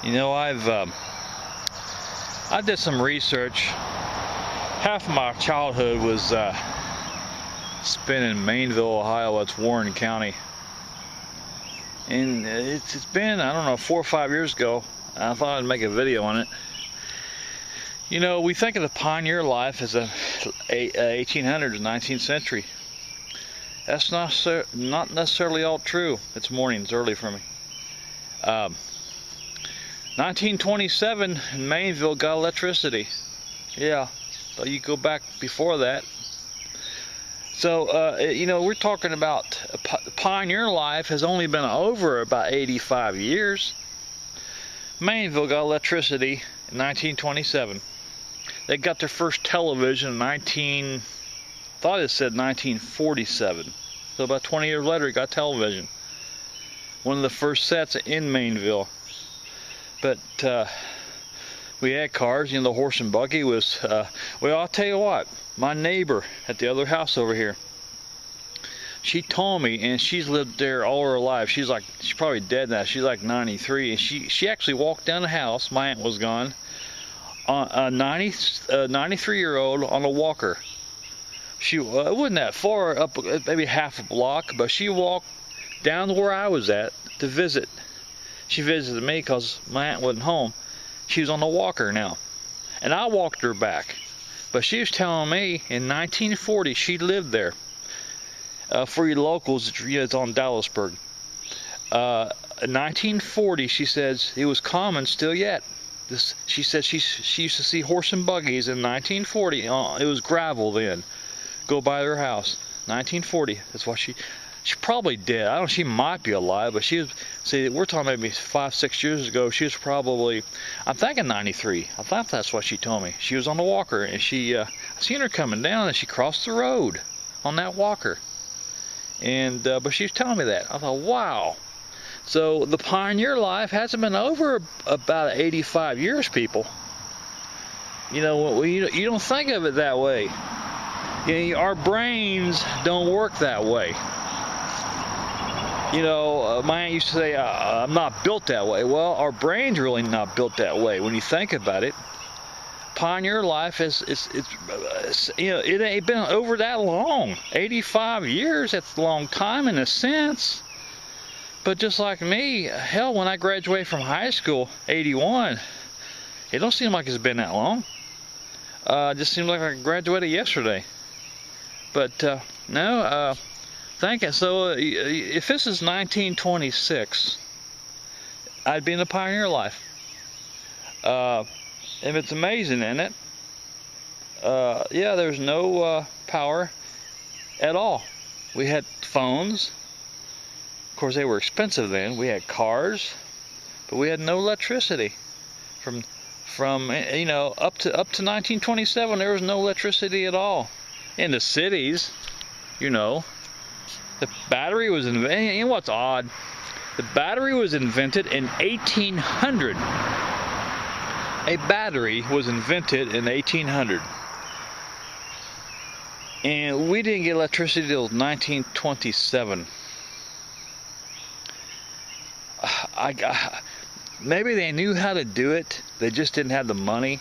You know, I did some research. Half of my childhood was spent in Mainville, Ohio. It's Warren County, and it's been, I don't know, 4 or 5 years ago. I thought I'd make a video on it. You know, we think of the pioneer life as a 1800s, 19th century. That's not necessarily all true. It's morning, it's early for me. 1927 in Mainville got electricity. Yeah, but you go back before that. So, you know, we're talking about pioneer life has only been over about 85 years. Mainville got electricity in 1927. They got their first television in I thought it said 1947. So about 20 years later, it got television. One of the first sets in Mainville. But we had cars. You know, the horse and buggy was, well, I'll tell you what, my neighbor at the other house over here, she told me, and she's lived there all her life. She's probably dead now. She's like 93, and she actually walked down the house. My aunt was gone. A 93-year-old on a walker. She it wasn't that far up, maybe half a block, but she walked down to where I was at to visit. She visited me because my aunt wasn't home. She was on the walker now, and I walked her back. But she was telling me in 1940 she lived there. For you locals, it's on Dallasburg. In 1940, she says it was common still yet. She said she used to see horse and buggies in 1940. It was gravel then. Go by their house. 1940. That's what she probably did. I don't know. She might be alive, but she was. See, we're talking maybe 5, 6 years ago. She was probably, I'm thinking 93. I thought that's what she told me. She was on the walker, and I seen her coming down, and she crossed the road on that walker. And but she was telling me that. I thought, wow. So the pioneer life hasn't been over about 85 years, people. You know, you don't think of it that way. You know, our brains don't work that way. You know, my aunt used to say, I'm not built that way. Well, our brain's really not built that way when you think about it. Pioneer life it's you know, it ain't been over that long. 85 years, that's a long time in a sense. But just like me, hell, when I graduated from high school, 81, it don't seem like it's been that long. It just seems like I graduated yesterday. But no, thinking, so if this is 1926, I'd be in the pioneer life. And it's amazing, isn't it? Yeah, there's no power at all. We had phones. Of course, they were expensive then. We had cars, but we had no electricity. From you know, up to 1927, there was no electricity at all. In the cities, you know, the battery was invented. You know what's odd? The battery was invented in 1800. A battery was invented in 1800, and we didn't get electricity till 1927. Maybe they knew how to do it, they just didn't have the money.